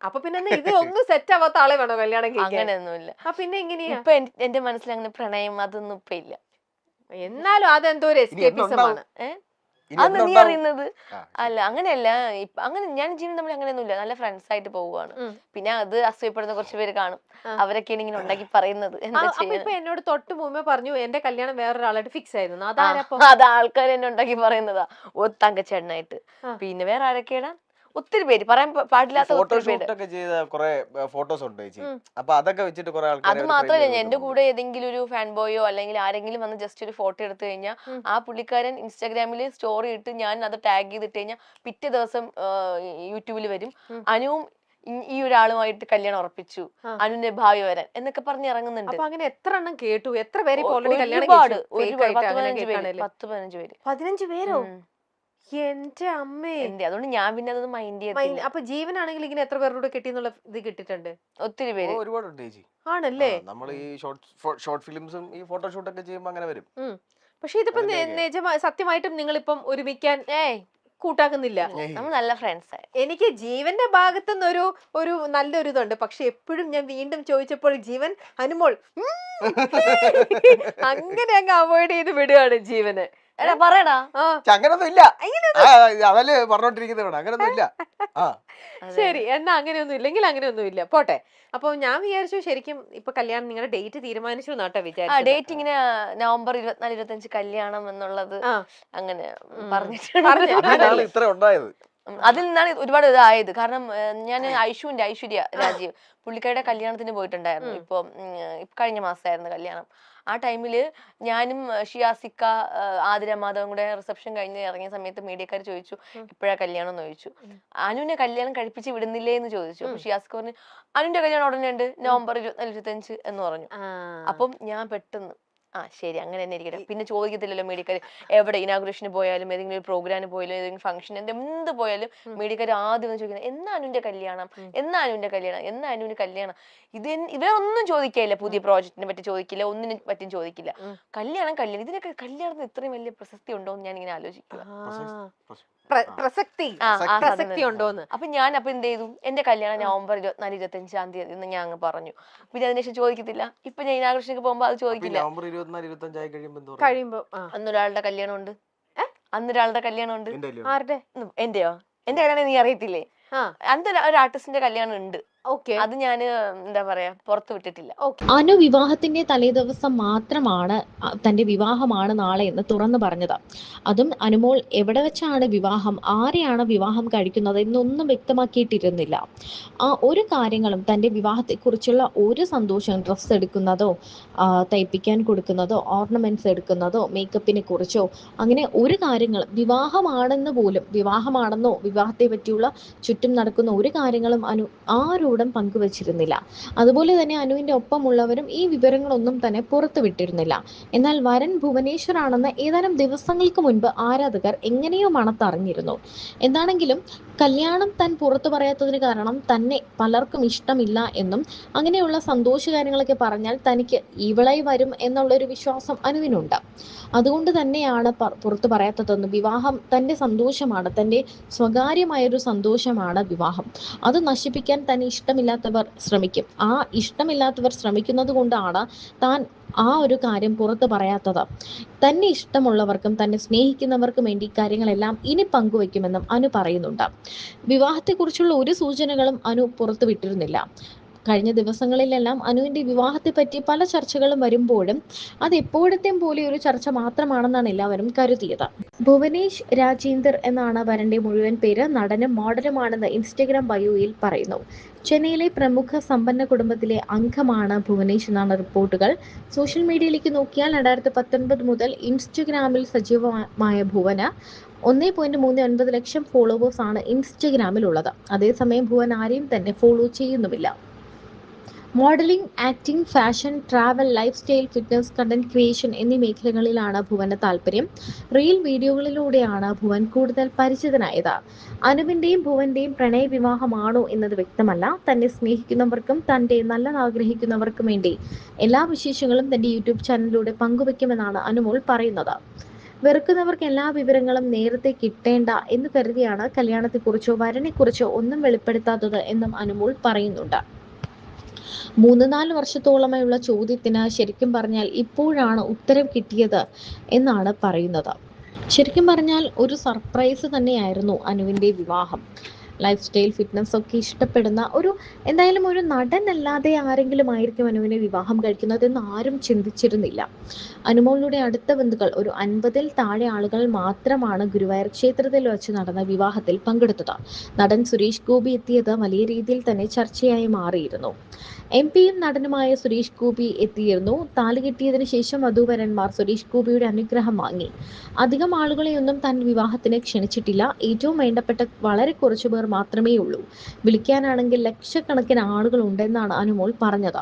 അപ്പൊ പിന്നെ ഇത് ഒന്നും സെറ്റ് ആവാത്ത ആളെ വേണോ കല്യാണം കഴിക്കാൻ? അങ്ങനെയൊന്നുമില്ല. പിന്നെ എങ്ങനെയാ? ഇപ്പൊ എന്റെ മനസ്സിൽ അങ്ങനെ പ്രണയം അതൊന്നും ഇപ്പൊ ഇല്ല. എന്നാലും അതെന്തോ ഒരു എസ്കേപ്പിസം ആണ്. അന്ന് നീ അറിയുന്നത് അല്ല, അങ്ങനെയല്ല. അങ്ങനെ ഞാൻ ജീവിതം തമ്മിൽ അങ്ങനെയൊന്നുമില്ല. നല്ല ഫ്രണ്ട്സ് ആയിട്ട് പോവുകയാണ്. പിന്നെ അത് അസൂയപ്പെടുന്ന കുറച്ച് പേര് കാണും. അവരൊക്കെയാണ് ഇങ്ങനെ ഉണ്ടാക്കി പറയുന്നത്. അപ്പൊ ഇപ്പൊ എന്നോട് തൊട്ട് മുമ്പേ പറഞ്ഞു എന്റെ കല്യാണം വേറൊരാളായിട്ട് ഫിക്സ് ആയിരുന്നു. അതാരപ്പോ? അത് ആൾക്കാർ എന്നെ ഉണ്ടാക്കി പറയുന്നതാ. തങ്കച്ചേട്ടനായിട്ട്. പിന്നെ വേറെ ആരൊക്കെയാണ്? ഒത്തിരി പേര്, പറയാൻ പാടില്ലാത്ത ഒത്തിരി പേര്. അത് മാത്രമല്ല, എന്റെ കൂടെ ഏതെങ്കിലും ഒരു ഫാൻ ബോയോ അല്ലെങ്കിൽ ആരെങ്കിലും വന്ന് ജസ്റ്റ് ഒരു ഫോട്ടോ എടുത്തു കഴിഞ്ഞാൽ ആ പുള്ളിക്കാരൻ ഇൻസ്റ്റാഗ്രാമിൽ സ്റ്റോറി ഇട്ട് ഞാൻ അത് ടാഗ് ചെയ്തിട്ട് കഴിഞ്ഞാൽ പിറ്റേ ദിവസം യൂട്യൂബിൽ വരും, അനുവും ഈ ഒരാളുമായിട്ട് കല്യാണം ഉറപ്പിച്ചു, അനുവിന്റെ ഭാവി വരാൻ എന്നൊക്കെ പറഞ്ഞ് ഇറങ്ങുന്നുണ്ട്. അപ്പൊ അങ്ങനെ എത്ര എണ്ണം കേട്ടു? എത്ര പേര് ഒരുപാട് 10-15 പേര്. 15 പേരോ? എന്റെ അമ്മേ. അതുകൊണ്ട് ഞാൻ പിന്നെ അതൊന്നും മൈൻഡ് ചെയ്തില്ല. അപ്പൊ ജീവനാണെങ്കിൽ ഇങ്ങനെ എത്ര പേരോട് കിട്ടിയെന്നുള്ള ഇത് കിട്ടിയിട്ടുണ്ട്? ഒത്തിരി പേര്. ആണല്ലേ? നമ്മൾ ഈ ഷോർട്ട് ഫിലിംസും ഈ ഫോട്ടോഷൂട്ടൊക്കെ ചെയ്യുമ്പോ അങ്ങനെ വരും. പക്ഷെ ഇതിപ്പോ സത്യമായിട്ടും നിങ്ങളിപ്പം ഒരുമിക്കാൻ കൂട്ടാക്കുന്നില്ല? നമ്മൾ നല്ല ഫ്രണ്ട്സ്. എനിക്ക് ജീവന്റെ ഭാഗത്തുനിന്ന് ഒരു നല്ലൊരു ഇതുണ്ട്. പക്ഷെ എപ്പോഴും ഞാൻ വീണ്ടും ചോദിച്ചപ്പോൾ ജീവൻ അനുമോൾ അങ്ങനെ അങ്ങ് അവോയ്ഡ് ചെയ്ത് വിടുകയാണ് ജീവന്. പറയടാ, അങ്ങനൊന്നും ഇല്ല. അതല്ലേ പറഞ്ഞോണ്ടിരിക്കുന്നത്, അങ്ങനൊന്നും ഇല്ല. ശരി, എന്നാ അങ്ങനെയൊന്നും ഇല്ലെങ്കിൽ അങ്ങനെയൊന്നും ഇല്ല, പോട്ടെ. അപ്പൊ ഞാൻ വിചാരിച്ചു ശരിക്കും ഇപ്പൊ കല്യാണം നിങ്ങളുടെ ഡേറ്റ് തീരുമാനിച്ചു എന്നാട്ടോ വിചാരിച്ചു. ഡേറ്റ് ഇങ്ങനെ നവംബർ 24-25 കല്യാണം എന്നുള്ളത് അങ്ങനെ പറഞ്ഞിട്ടുണ്ട്. ഇത്ര ഉണ്ടായത് അതിൽ നിന്നാണ് ഒരുപാട് ഇതായത്. കാരണം ഞാൻ ഐശ്വര്യ രാജീവ് പുള്ളിക്കാരുടെ കല്യാണത്തിന് പോയിട്ടുണ്ടായിരുന്നു. ഇപ്പൊ കഴിഞ്ഞ മാസമായിരുന്നു കല്യാണം. ആ ടൈമില് ഞാനും ഷിയാസിക്ക ആതിര മാധവും കൂടെ റിസപ്ഷൻ കഴിഞ്ഞ് ഇറങ്ങിയ സമയത്ത് മീഡിയക്കാർ ചോദിച്ചു എപ്പോഴാ കല്യാണം എന്ന് ചോദിച്ചു. അനുവിനെ കല്യാണം കഴിപ്പിച്ച് വിടുന്നില്ലേ എന്ന് ചോദിച്ചു. അപ്പൊ ഷിയാസിക്ക പറഞ്ഞു അനുവിന്റെ കല്യാണം ഉടനെ ഉണ്ട്, നവംബർ 24-25 എന്ന് പറഞ്ഞു. അപ്പം ഞാൻ പെട്ടെന്ന് ശരി അങ്ങനെ തന്നെ ഇരിക്കട്ടെ. പിന്നെ ചോദിക്കത്തില്ലല്ലോ മീഡിയക്കാർ, എവിടെ ഇനാഗുറേഷന് പോയാലും ഏതെങ്കിലും ഒരു പ്രോഗ്രാമിന് പോയാലും ഏതെങ്കിലും ഫംഗ്ഷൻ എന്ത് പോയാലും മീഡിയക്കാർ ആദ്യം ചോദിക്കുന്നത് എന്നാ അനുവിന്റെ കല്യാണം, എന്നാ അനുവിന്റെ കല്യാണം, എന്നാ അനുവിന് കല്യാണം. ഇവരൊന്നും ചോദിക്കില്ല, പുതിയ പ്രോജക്റ്റിനെ പറ്റി ചോദിക്കില്ല, ഒന്നിനെ പറ്റിയും ചോദിക്കില്ല. കല്യാണം ഇതിനൊക്കെ കല്യാണത്തിന് ഇത്രയും വലിയ പ്രസക്തി ഉണ്ടോ എന്ന് ഞാൻ ഇങ്ങനെ ആലോചിക്കുക. പ്രസക്തി ഉണ്ടോന്ന്. അപ്പൊ എന്ത് ചെയ്തു, എന്റെ കല്യാണം നവംബർ 24-25 തീയതി എന്ന് ഞാൻ അങ്ങ് പറഞ്ഞു. പിന്നെ അതിനുശേഷം ചോദിക്കത്തില്ല. ഇപ്പൊ ഞാൻ ഇനാഗുറേഷനൊക്കെ പോകുമ്പോ അത് ചോദിക്കില്ല. കഴിയുമ്പോ അന്നൊരാളുടെ കല്യാണം ഉണ്ട്. ആരുടെ? എന്റെയോ? എന്റെ കല്യാണം നീ അറിയത്തില്ലേ? അന്ന് ഒരു ആർട്ടിസ്റ്റിന്റെ കല്യാണം ഉണ്ട്. അത് ഞാൻ എന്താ പറയാ പുറത്തു വിട്ടിട്ടില്ല. അനു വിവാഹത്തിന്റെ തലേദിവസം മാത്രമാണ് തന്റെ വിവാഹമാണ് നാളെ എന്ന് തുറന്നു പറഞ്ഞത്. അതും അനുമോൾ എവിടെ വെച്ചാണ് വിവാഹം, ആരെയാണ് വിവാഹം കഴിക്കുന്നത് എന്നൊന്നും വ്യക്തമാക്കിയിട്ടിരുന്നില്ല. ആ ഒരു കാര്യങ്ങളും തന്റെ വിവാഹത്തെക്കുറിച്ചുള്ള ഒരു സന്തോഷം, ഡ്രസ്സ് എടുക്കുന്നതോ തയ്പ്പിക്കാൻ കൊടുക്കുന്നതോ ഓർണമെന്റ്സ് എടുക്കുന്നതോ മേക്കപ്പിനെ കുറിച്ചോ അങ്ങനെ ഒരു കാര്യങ്ങളും വിവാഹമാണെന്ന് പോലും, വിവാഹമാണെന്നോ വിവാഹത്തെ പറ്റിയുള്ള ചുറ്റും നടക്കുന്ന ഒരു കാര്യങ്ങളും അനു ആരോടും പങ്കുവച്ചിരുന്നില്ല. അതുപോലെ തന്നെ അനുവിന്റെ ഒപ്പമുള്ളവരും ഈ വിവരങ്ങളൊന്നും തന്നെ പുറത്തു വിട്ടിരുന്നില്ല. എന്നാൽ വരൻ ഭുവനേശ്വർ ആണെന്ന് ഏതാനും ദിവസങ്ങൾക്ക് മുൻപ് ആരാധകർ എങ്ങനെയോ മണത്തറിഞ്ഞിരുന്നു. എന്താണെങ്കിലും കല്യാണം താൻ പുറത്തു പറയാത്തതിന് കാരണം തന്നെ പലർക്കും ഇഷ്ടമില്ല എന്നും അങ്ങനെയുള്ള സന്തോഷകാര്യങ്ങളൊക്കെ പറഞ്ഞാൽ തനിക്ക് ഇവളായി വരും എന്നുള്ളൊരു വിശ്വാസം അനുവിനുണ്ട്. അതുകൊണ്ട് തന്നെയാണ് പുറത്തു പറയാത്തതെന്നും വിവാഹം തന്റെ സന്തോഷമാണ്, തന്റെ സ്വകാര്യമായൊരു സന്തോഷമാണ് വിവാഹം. അത് നശിപ്പിക്കാൻ തന്നെ ഇഷ്ടമില്ലാത്തവർ ശ്രമിക്കും. ആ ഇഷ്ടമില്ലാത്തവർ ശ്രമിക്കുന്നത് കൊണ്ടാണ് താൻ ആ ഒരു കാര്യം പുറത്തു പറയാത്തത്. തന്നെ ഇഷ്ടമുള്ളവർക്കും തന്നെ സ്നേഹിക്കുന്നവർക്കും വേണ്ടി കാര്യങ്ങളെല്ലാം ഇനി പങ്കുവെക്കുമെന്നും അനു പറയുന്നുണ്ട്. വിവാഹത്തെക്കുറിച്ചുള്ള ഒരു സൂചനകളും അനു പുറത്തുവിട്ടിരുന്നില്ല. കഴിഞ്ഞ ദിവസങ്ങളിലെല്ലാം അനുവിന്റെ വിവാഹത്തെ പറ്റി പല ചർച്ചകളും വരുമ്പോഴും അത് എപ്പോഴത്തെയും പോലെ ഒരു ചർച്ച മാത്രമാണെന്നാണ് എല്ലാവരും കരുതിയത്. ഭുവനേഷ് രാജേന്ദർ എന്നാണ് വരന്റെ മുഴുവൻ പേര്. നടനും മോഡലുമാണെന്ന് ഇൻസ്റ്റഗ്രാം ബയോയിൽ പറയുന്നു. ചെന്നൈയിലെ പ്രമുഖ സമ്പന്ന കുടുംബത്തിലെ അംഗമാണ് ഭുവനേഷ് എന്നാണ് റിപ്പോർട്ടുകൾ. സോഷ്യൽ മീഡിയയിലേക്ക് നോക്കിയാൽ 2019 മുതൽ ഇൻസ്റ്റഗ്രാമിൽ സജീവമായ ഭുവന് 1.39 ലക്ഷം ഫോളോവേഴ്സ് ആണ് ഇൻസ്റ്റഗ്രാമിൽ ഉള്ളത്. അതേസമയം ഭുവൻ ആരെയും തന്നെ ഫോളോ ചെയ്യുന്നുമില്ല. Modelling, acting, fashion, travel, lifestyle, fitness, content creation എന്നീ മേഖലകളിലാണ് ഭുവന് താല്പര്യം. റീൽ വീഡിയോകളിലൂടെയാണ് ഭുവൻ കൂടുതൽ പരിചിതനായത്. അനുവിന്റെയും ഭുവന്റെയും പ്രണയ വിവാഹമാണോ എന്നത് വ്യക്തമല്ല. തന്നെ സ്നേഹിക്കുന്നവർക്കും തന്റെ നല്ലത് ആഗ്രഹിക്കുന്നവർക്കും വേണ്ടി എല്ലാ വിശേഷങ്ങളും തന്റെ യൂട്യൂബ് ചാനലിലൂടെ പങ്കുവെക്കുമെന്നാണ് അനുമോൾ പറയുന്നത്. വെറുക്കുന്നവർക്ക് എല്ലാ വിവരങ്ങളും നേരത്തെ കിട്ടേണ്ട എന്ന് കരുതിയാണ് കല്യാണത്തെക്കുറിച്ചോ വരനെക്കുറിച്ചോ ഒന്നും വെളിപ്പെടുത്താത്തത് എന്നും അനുമോൾ പറയുന്നുണ്ട്. 3-4 വർഷത്തോളമായുള്ള ചോദ്യത്തിന് ശരിക്കും പറഞ്ഞാൽ ഇപ്പോഴാണ് ഉത്തരം കിട്ടിയത് എന്നാണ് പറയുന്നത്. ശരിക്കും പറഞ്ഞാൽ ഒരു സർപ്രൈസ് തന്നെയായിരുന്നു അനുവിൻ്റെ വിവാഹം. ലൈഫ് സ്റ്റൈൽ ഫിറ്റ്നസ് ഒക്കെ ഇഷ്ടപ്പെടുന്ന എന്തായാലും ഒരു നടനല്ലാതെ ആരെങ്കിലും ആയിരിക്കും അനുവിനെ വിവാഹം കഴിക്കുന്നതെന്ന് ആരും ചിന്തിച്ചിരുന്നില്ല. അനുമോളുടെ അടുത്ത ബന്ധുക്കൾ ഒരു 50-ൽ താഴെ ആളുകൾ മാത്രമാണ് ഗുരുവായൂർ ക്ഷേത്രത്തിൽ വെച്ച് നടന്ന വിവാഹത്തിൽ പങ്കെടുത്തത്. നടൻ സുരേഷ് ഗോപി എത്തിയത് വലിയ രീതിയിൽ തന്നെ ചർച്ചയായി മാറിയിരുന്നു. MP-യും നടനുമായ സുരേഷ് ഗോപി എത്തിയിരുന്നു. താലി കെട്ടിയതിനു ശേഷം വധൂവരന്മാർ സുരേഷ് ഗോപിയുടെ അനുഗ്രഹം വാങ്ങി. അധികം ആളുകളെയൊന്നും താൻ വിവാഹത്തിന് ക്ഷണിച്ചിട്ടില്ല. ഏറ്റവും വേണ്ടപ്പെട്ട വളരെ കുറച്ചു പേർ മാത്രമേ ഉള്ളൂ. വിളിക്കാനാണെങ്കിൽ ലക്ഷക്കണക്കിന് ആളുകൾ ഉണ്ടെന്നാണ് അനുമോൾ പറഞ്ഞത്.